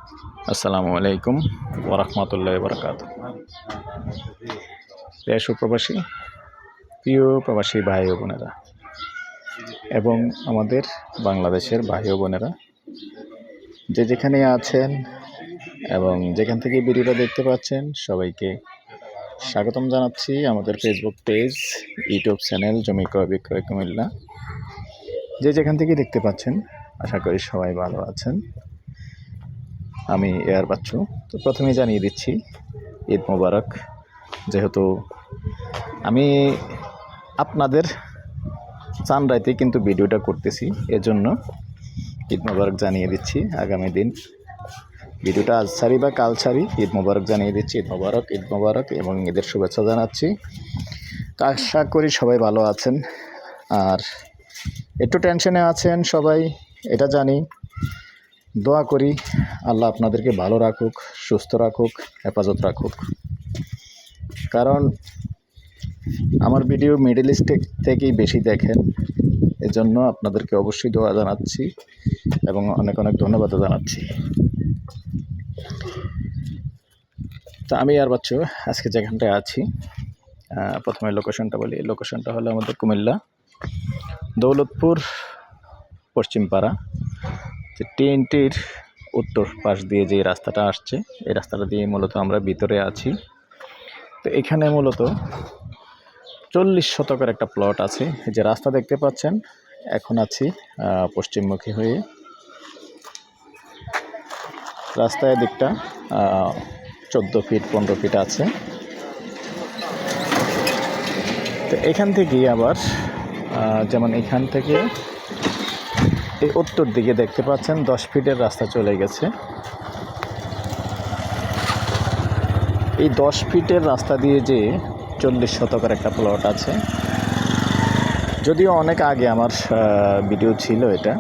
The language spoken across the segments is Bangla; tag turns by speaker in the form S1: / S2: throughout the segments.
S1: আসসালামু আলাইকুম ওয়া রাহমাতুল্লাহি ওয়া বারাকাতুহু। প্রিয় সুপ্রবাসী, প্রিয় প্রবাসী ভাই ও বোনেরা এবং আমাদের বাংলাদেশের ভাই ও বোনেরা যে যেখানে আছেন এবং যেখান থেকে ভিডিওটা দেখতে পাচ্ছেন, সবাইকে স্বাগতম জানাচ্ছি আমাদের ফেসবুক পেজ, ইউটিউব চ্যানেল জমি ক্রয় বিক্রয় কুমিল্লা। যে যেখান থেকে দেখতে পাচ্ছেন, আশা করি সবাই ভালো আছেন। আমি এয়ার বাচ্চু। তো প্রথমে জানিয়ে দিচ্ছি ঈদ মোবারক। যেহেতু আমি আপনাদের চানরাইতে কিন্তু ভিডিওটা করতেছি, এজন্য ঈদ মোবারক জানিয়ে দিচ্ছি। আগামী দিন ভিডিওটা আজ ছাড়ি বা কাল ছাড়ি, ঈদ মোবারক জানিয়ে দিচ্ছি। ঈদ মোবারক এবং ঈদের শুভেচ্ছা জানাচ্ছি। তো আশা করি সবাই ভালো আছেন, আর একটু টেনশনে আছেন সবাই, এটা জানি। দোয়া করি আল্লাহ আপনাদেরকে ভালো রাখুক, সুস্থ রাখুক, হেফাজত রাখুক। কারণ আমার ভিডিও মিডল ইস্ট থেকেই বেশি দেখেন, এজন্য আপনাদেরকে অবশ্যই দোয়া জানাচ্ছি এবং অনেক অনেক ধন্যবাদ জানাচ্ছি। তা আমি আর বাচ্চু আজকে যেখানটায় আছি, প্রথমে লোকেশনটা বলি। লোকেশনটা হলো আমাদের কুমিল্লা দৌলতপুর পশ্চিমপাড়া, যে টিএনটির উত্তর পাশ দিয়ে যে রাস্তাটা আসছে, এই রাস্তাটা দিয়ে মূলত আমরা ভিতরে আছি। তো এখানে মূলত 40 শতকের একটা প্লট আছে। যে রাস্তা দেখতে পাচ্ছেন, এখন আছি পশ্চিমমুখী হয়ে। রাস্তায় দিকটা 14 ফিট 15 ফিট আছে। তো এখান থেকেই আবার যেমন এখান থেকে এই উত্তর দিকে দেখতে পাচ্ছেন 10 ফিটের রাস্তা চলে গেছে। এই 10 ফিটের রাস্তা দিয়ে যে 40 শতকের একটা প্লট আছে। যদিও অনেক আগে আমার ভিডিও ছিল, এটা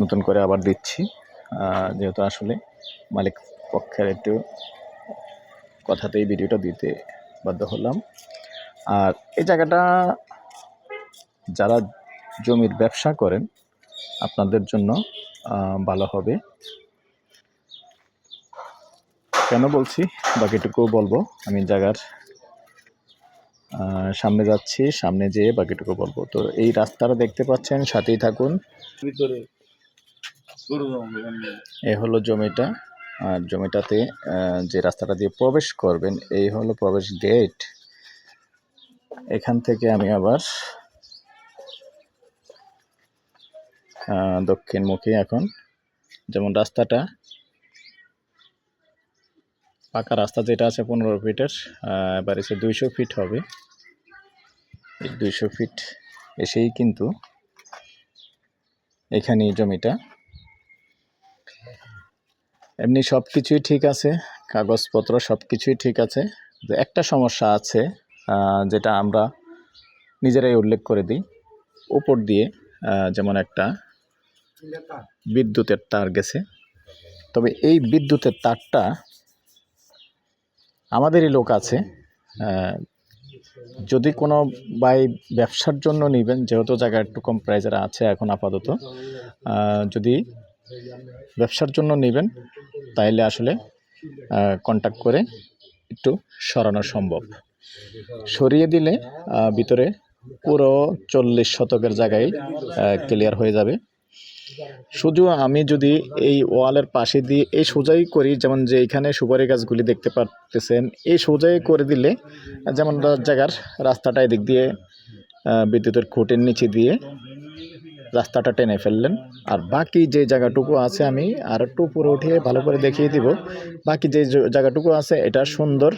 S1: নতুন করে আবার দিচ্ছি, যেহেতু আসলে মালিক পক্ষের একটু কথাতেই ভিডিওটা দিতে বাধ্য হলাম। আর এই জায়গাটা যারা জমির ব্যবসা করেন, আপনাদের জন্য ভালো হবে। কেন বলছি বাকিটুকু বলবো। আমি জায়গার সামনে যাচ্ছি, সামনে যেয়ে বাকিটুকু বলবো। তো এই রাস্তাটা দেখতে পাচ্ছেন, সাথেই থাকুন। এই হলো জমিটা, আর জমিটাতে যে রাস্তাটা দিয়ে প্রবেশ করবেন, এই হলো প্রবেশ গেট। এখান থেকে আমি আবার দক্ষিণমুখী। এখন যেমন রাস্তাটা পাকা রাস্তা যেটা আছে 15 ফিটের, এবার এসে 200 ফিট হবে। এই 200 ফিট এসেই কিন্তু এখানেই জমিটা। এমনি সব কিছুই ঠিক আছে, কাগজপত্র সব কিছুই ঠিক আছে। একটা সমস্যা আছে, যেটা আমরা নিজেরাই উল্লেখ করে দিই। উপর দিয়ে যেমন একটা বিদ্যুতের তার গেছে, তবে এই বিদ্যুতের তারটা আমাদেরই লোক আছে। যদি কোনো ভাই ব্যবসার জন্য নেবেন, যেহেতু জায়গা একটু কম প্রাইজের আছে এখন আপাতত, যদি ব্যবসার জন্য নেবেন তাইলে আসলে কন্ট্যাক্ট করে একটু সরানো সম্ভব। সরিয়ে দিলে ভিতরে পুরো 40 শতকের জায়গায় ক্লিয়ার হয়ে যাবে। শুধু আমি যদি এই ওয়ালের পাশে দিয়ে এই সোজাই করি, যেমন যে এখানে সুপারি গাছগুলি দেখতে পাচ্ছেন, এই সোজাই করে দিলে যেমন জায়গার রাস্তাটা এদিক দিয়ে বিদ্যুতের খুঁটির নিচে দিয়ে রাস্তাটা টেনে ফেললেন। আর বাকি যে জায়গাটুকু আছে, আমি আর একটু উপরে উঠে ভালো করে দেখিয়ে দিব। বাকি যে জায়গাটুকু আছে, এটা সুন্দর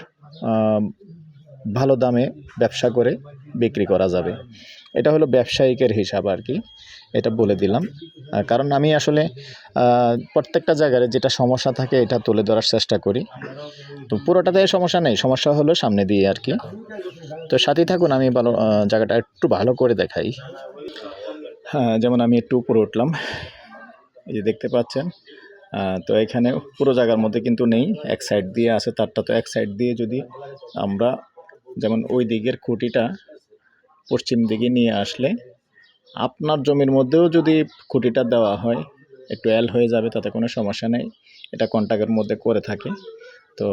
S1: ভালো দামে ব্যবসা করে বিক্রি করা যাবে। এটা হলো ব্যবসায়িকের হিসাব আর কি, এটা বলে দিলাম। কারণ আমি আসলে প্রত্যেকটা জায়গায় যেটা সমস্যা থাকে এটা তুলে ধরার চেষ্টা করি। তো পুরোটাতে সমস্যা নেই, সমস্যা হলো সামনে দিয়ে আর কি। তো সাথেই থাকুন, আমি ভালো জায়গাটা একটু ভালো করে দেখাই। হ্যাঁ, যেমন আমি একটু উপরে উঠলাম, এই যে দেখতে পাচ্ছেন। তো এখানে পুরো জায়গার মধ্যে কিন্তু নেই, এক সাইড দিয়ে আছে তারটা। তো এক সাইড দিয়ে যদি আমরা যেমন ওই দিকের খুঁটিটা পশ্চিম দিকে নিয়ে আসলে, আপনার জমির মধ্যেও যদি খুঁটিটা দেওয়া হয়, একটু এল হয়ে যাবে, তাতে কোনো সমস্যা নেই। এটা কন্ট্যাক্টের মধ্যে করে থাকে। তো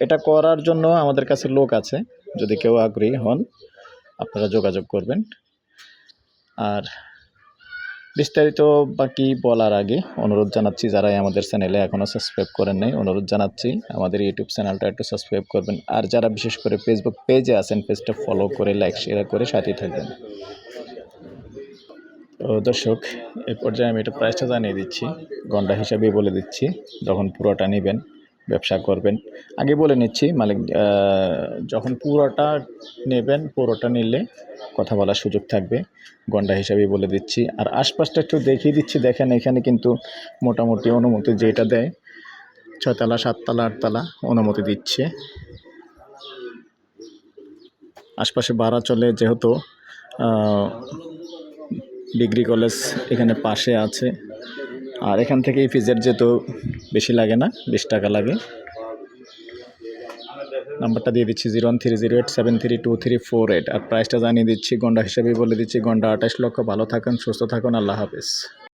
S1: এটা করার জন্য আমাদের কাছে লোক আছে, যদি কেউ আগ্রহী হন আপনারা যোগাযোগ করবেন। আর বিস্তারিত বাকি বলার আগে অনুরোধ জানাচ্ছি, যারাই আমাদের চ্যানেলে এখনও সাবস্ক্রাইব করেন নাই, অনুরোধ জানাচ্ছি আমাদের ইউটিউব চ্যানেলটা একটু সাবস্ক্রাইব করবেন। আর যারা বিশেষ করে ফেসবুক পেজে আছেন, পেজটা ফলো করে লাইক শেয়ার করে সাথেই থাকবেন। তো দর্শক, এই পর্যায়ে আমি এটা প্রাইসটা জানিয়ে দিচ্ছি, গন্ডা হিসাবেই বলে দিচ্ছি। যখন পুরোটা নেবেন, ব্যবসা করবেন, আগে বলে নিচ্ছি মালিক, যখন পুরোটা নেবেন, পুরোটা নিলে কথা বলার সুযোগ থাকবে, গন্ডা হিসাবেই বলে দিচ্ছি। আর আশপাশটা একটু দেখিয়ে দিচ্ছি, দেখেন এখানে কিন্তু মোটামুটি অনুমতি যেটা দেয় 6 তলা 7 তলা 8 তলা অনুমতি দিচ্ছে। আশপাশে ভাড়া চলে, যেহেতু ডিগ্রি কলেজ এখানে পাশে আছে। আর এখান থেকে ফিজের যেহেতু বেশি লাগে না, 20 টাকা লাগে। নাম্বারটা দিয়ে দিচ্ছি 013087323448। আর প্রাইসটা জানিয়ে দিচ্ছি, গন্ডা হিসেবেই বলে দিচ্ছি, গন্ডা 28 লক্ষ। ভালো থাকুন, সুস্থ থাকুন, আল্লাহ হাফেজ।